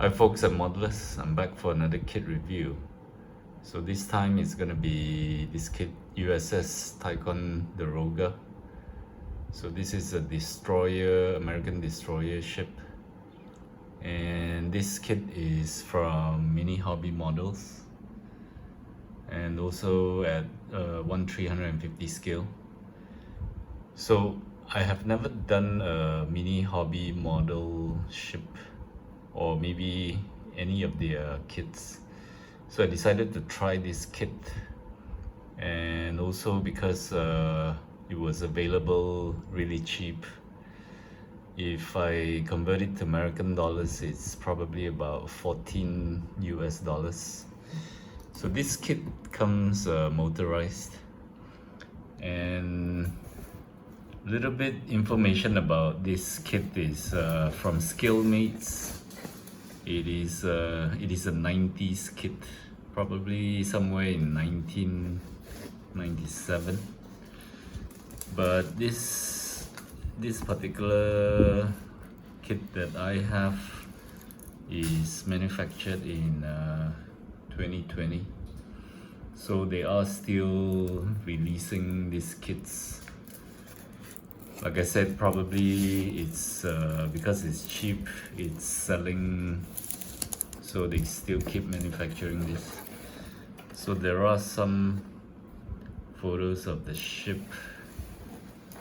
Hi folks, I'm Modulus. I'm back for another kit review. So this time it's gonna be this kit USS Ticonderoga. So this is a destroyer, American destroyer ship. And this kit is from Mini Hobby Models. And also at 1/350 scale. So I have never done a Mini Hobby model ship or maybe any of their kits, so I decided to try this kit. And also because it was available really cheap. If I convert it to American dollars, it's probably about 14 US dollars. So this kit comes motorized, and a little bit information about this kit is from Skillmates. It is a 90s kit, probably somewhere in 1997. But this particular kit that I have is manufactured in 2020. So they are still releasing these kits. Like I said, probably it's because it's cheap, it's selling, so they still keep manufacturing this. So there are some photos of the ship,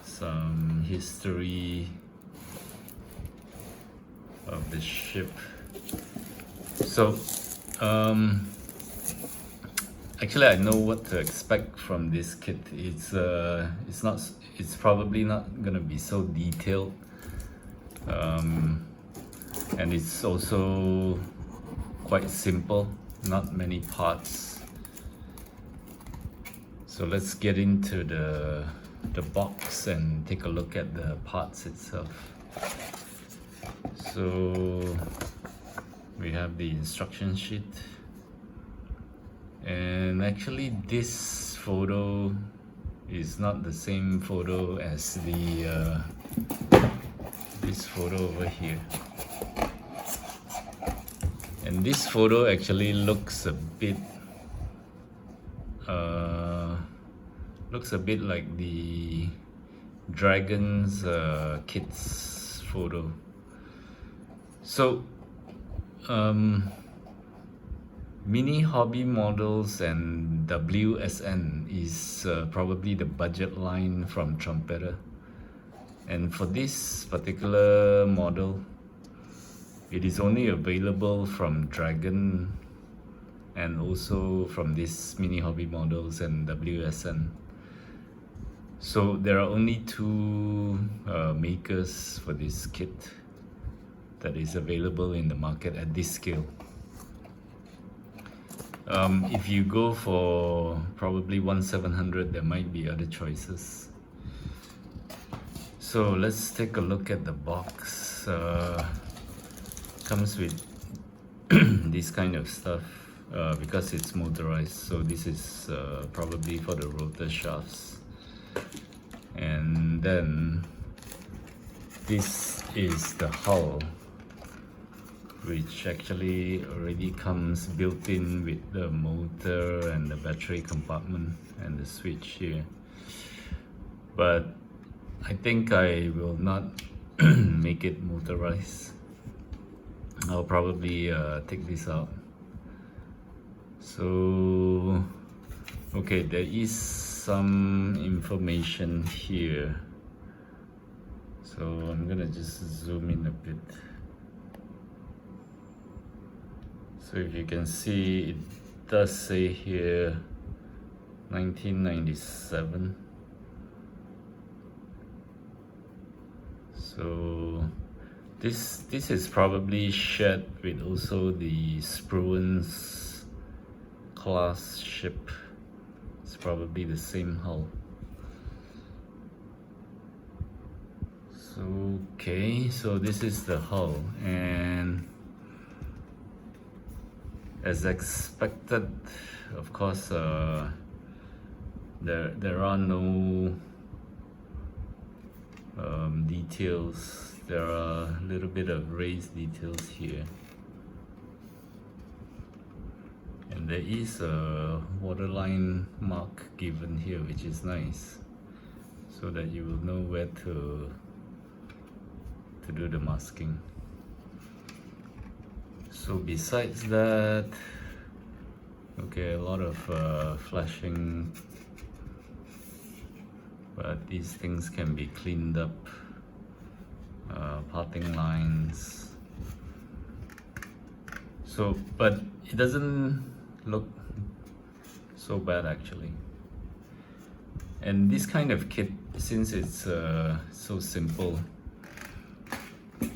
some history of the ship. So actually I know what to expect from this kit. It's probably not gonna be so detailed, and it's also quite simple, not many parts. So let's get into the box and take a look at the parts itself. So we have the instruction sheet, and actually this photo is not the same photo as the this photo over here. And this photo actually looks a bit like the Dragons kits photo. So Mini Hobby Models and WSN is probably the budget line from Trumpeter. And for this particular model, it is only available from Dragon and also from this Mini Hobby Models and WSN. So there are only two makers for this kit that is available in the market at this scale. If you go for probably 1/700, there might be other choices. So let's take a look at the box. Comes with this kind of stuff because it's motorized. So this is probably for the rotor shafts. And then this is the hull, which actually already comes built in with the motor and the battery compartment and the switch here. But I think I will not make it motorized. I'll probably take this out. So okay, there is some information here, so I'm gonna just zoom in a bit. So if you can see, it does say here 1997. So this is probably shared with also the sprues class ship. It's probably the same hull. So okay, so this is the hull, and as expected, of course, there are no details. There are a little bit of raised details here. there is a waterline mark given here, which is nice, so that you will know where to do the masking. So besides that, okay, a lot of flashing, but these things can be cleaned up. Parting lines. So, but it doesn't look so bad actually. And this kind of kit, since it's so simple,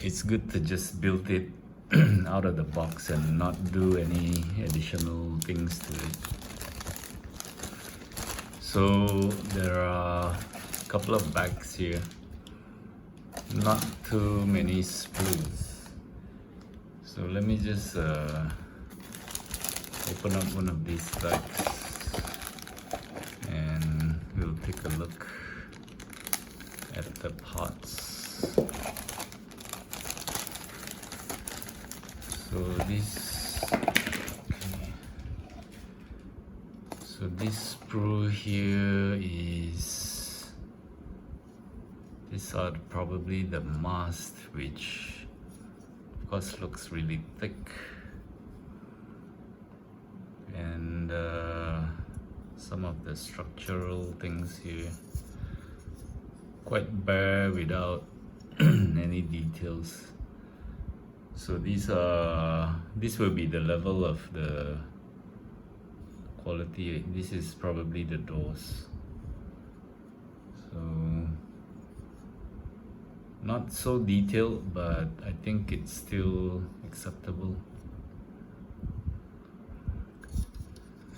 it's good to just build it out of the box and not do any additional things to it. So there are a couple of bags here, not too many sprues. So let me just open up one of these bags and we'll take a look at the parts. So this, okay. So this sprue here is, these are probably the mast, which of course looks really thick, and some of the structural things here quite bare without any details. So this will be the level of the quality. This is probably the doors. So not so detailed, but I think it's still acceptable.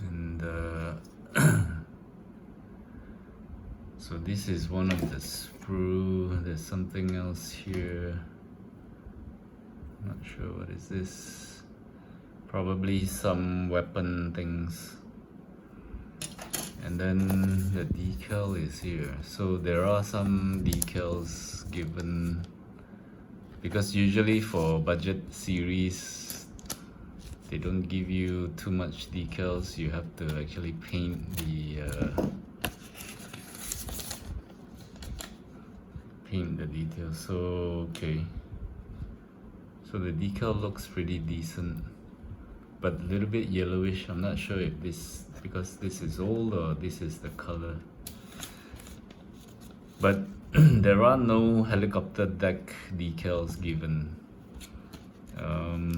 And so this is one of the sprue. There's something else here. Not sure what is this. Probably some weapon things. And then the decal is here. So there are some decals given, because usually for budget series they don't give you too much decals. You have to actually paint the details. So okay, so the decal looks pretty decent, but a little bit yellowish. I'm not sure if this, because this is old, or this is the color. But there are no helicopter deck decals given,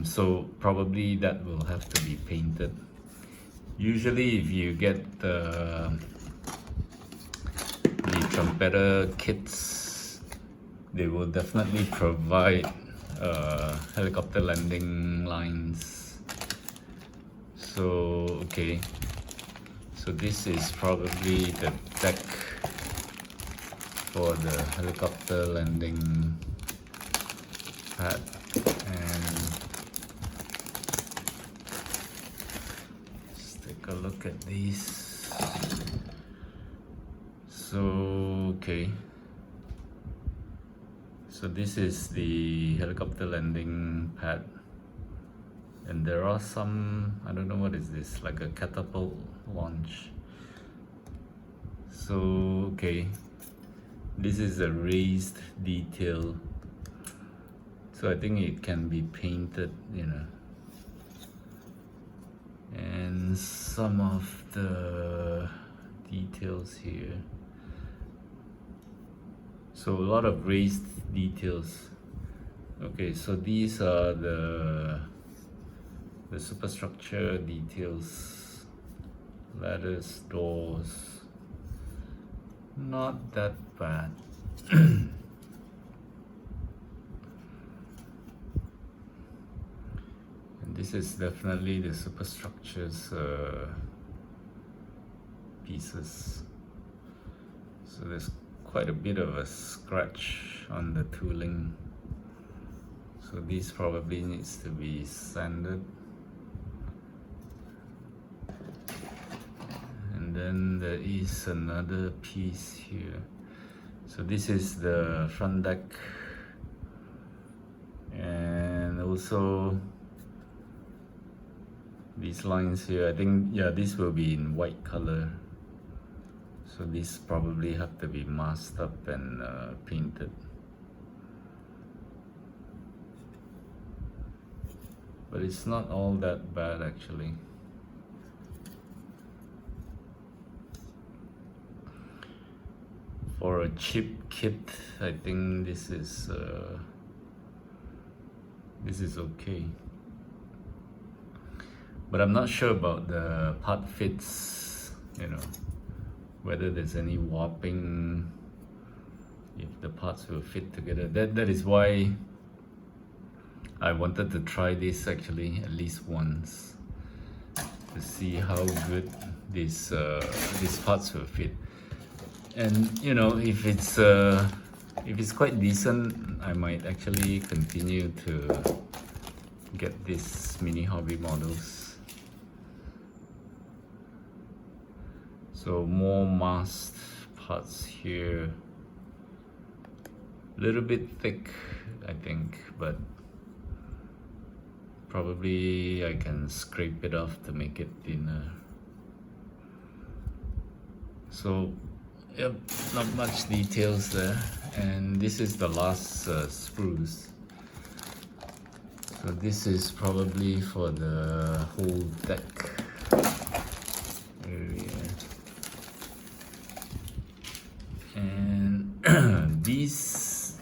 so probably that will have to be painted. Usually if you get the trumpeter kits, they will definitely provide helicopter landing lines. So okay, so this is probably the deck for the helicopter landing pad. And let's take a look at these. So okay, so this is the helicopter landing pad, and there are some, I don't know what is this, like a catapult launch. So okay, this is a raised detail, so I think it can be painted, you know. And some of the details here, so a lot of raised details. Okay, so these are the superstructure details, ladders, doors, not that bad. And this is definitely the superstructures pieces. So there's quite a bit of a scratch on the tooling. So this probably needs to be sanded. And then there is another piece here. So this is the front deck, and also these lines here, I think, yeah, this will be in white color. So these probably have to be masked up and painted. But it's not all that bad actually. For a cheap kit, I think this is okay. But I'm not sure about the part fits, you know, whether there's any warping, if the parts will fit together. That is why I wanted to try this actually at least once to see how good these parts will fit. And you know, if it's quite decent, I might actually continue to get these mini hobby models. So more masked parts here, a little bit thick I think, but probably I can scrape it off to make it thinner. So yep, not much details there. And this is the last sprues. So this is probably for the whole deck area. And these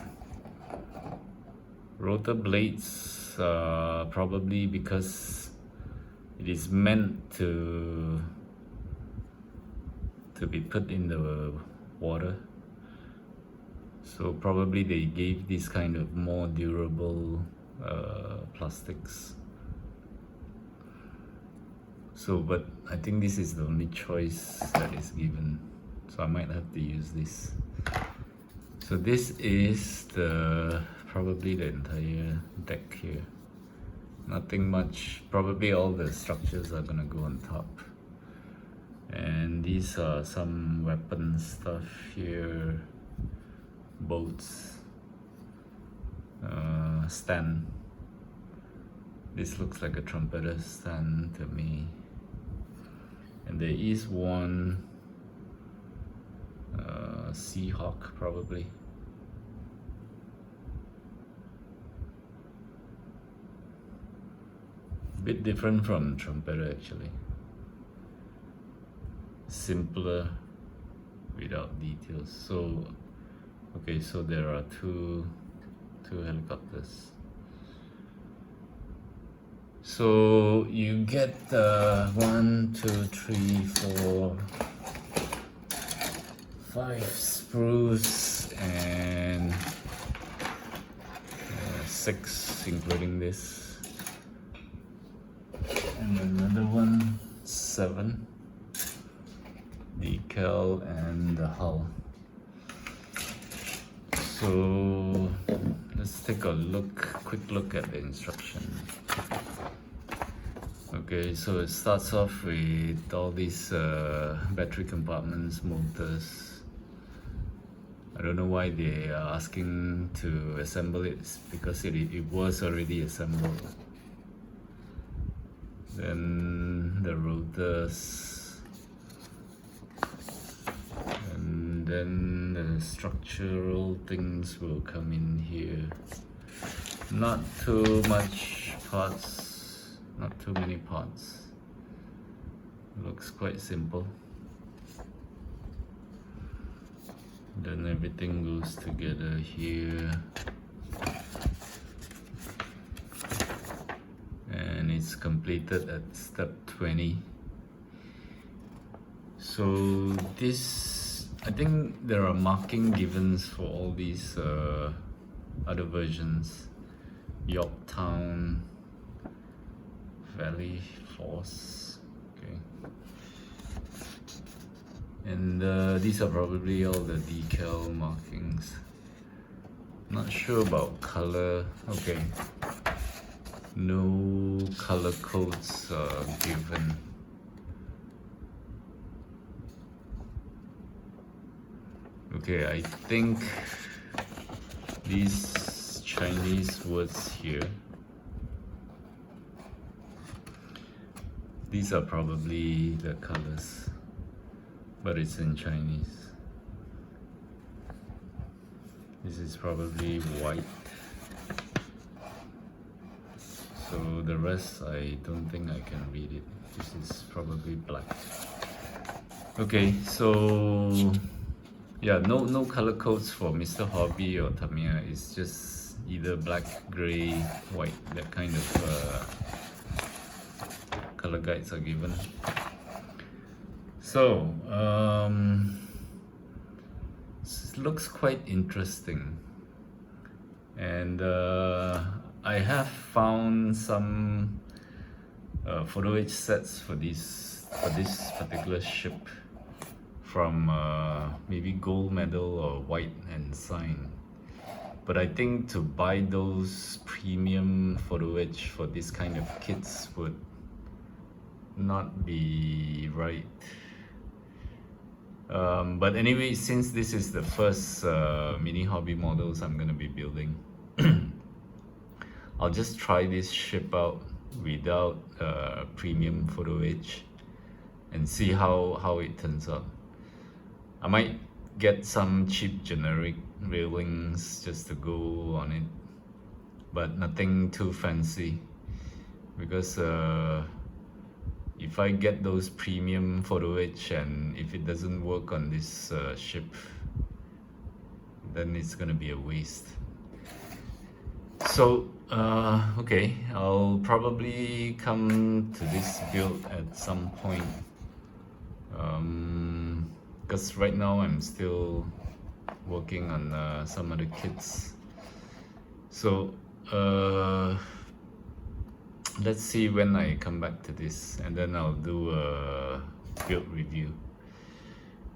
rotor blades are probably because it is meant to be put in the water, so probably they gave this kind of more durable plastics. So but I think this is the only choice that is given, so I might have to use this. So this is probably the entire deck here. Nothing much, probably all the structures are gonna go on top. And these are some weapon stuff here, boats, stand. This looks like a trumpeter stand to me. And there is one Seahawk probably. Bit different from trumpeter actually. Simpler without details. So okay, so there are two helicopters. So you get 1, 2, 3, 4, 5 sprues and 6 including this, and another one 7 decal and the hull. So let's take a quick look at the instruction. Okay, so it starts off with all these battery compartments, motors. I don't know why they are asking to assemble it, because it was already assembled. Then the rotors, and then the structural things will come in here. Not too much parts, not too many parts. Looks quite simple. Then everything goes together here, and it's completed at step 20. So this, I think there are marking givens for all these other versions. Yorktown, Valley Force, okay. And these are probably all the decal markings. Not sure about color. Okay, no color codes are given. Okay, I think these Chinese words here These are probably the colors, but it's in Chinese. This is probably white. So the rest, I don't think I can read it. This is probably black. Okay, so yeah, no color codes for Mr. Hobby or Tamiya. It's just either black, gray, white. That kind of color guides are given. So this looks quite interesting, and I have found some photo etch sets for this particular ship from maybe gold medal or white ensign. But I think to buy those premium photo etch for this kind of kits would not be right. But anyway, since this is the first mini hobby models I'm gonna be building, I'll just try this ship out without premium photo etch and see how it turns out. I might get some cheap generic railings just to go on it, but nothing too fancy, because if I get those premium photo etch and if it doesn't work on this ship, then it's gonna be a waste. So okay, I'll probably come to this build at some point, because right now I'm still working on some other kits. So let's see when I come back to this, and then I'll do a build review.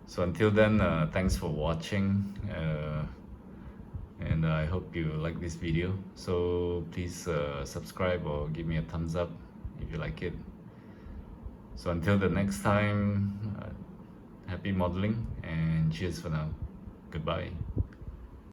So until then, thanks for watching, and I hope you like this video. So please subscribe or give me a thumbs up if you like it. So until the next time, happy modeling and cheers for now. Goodbye.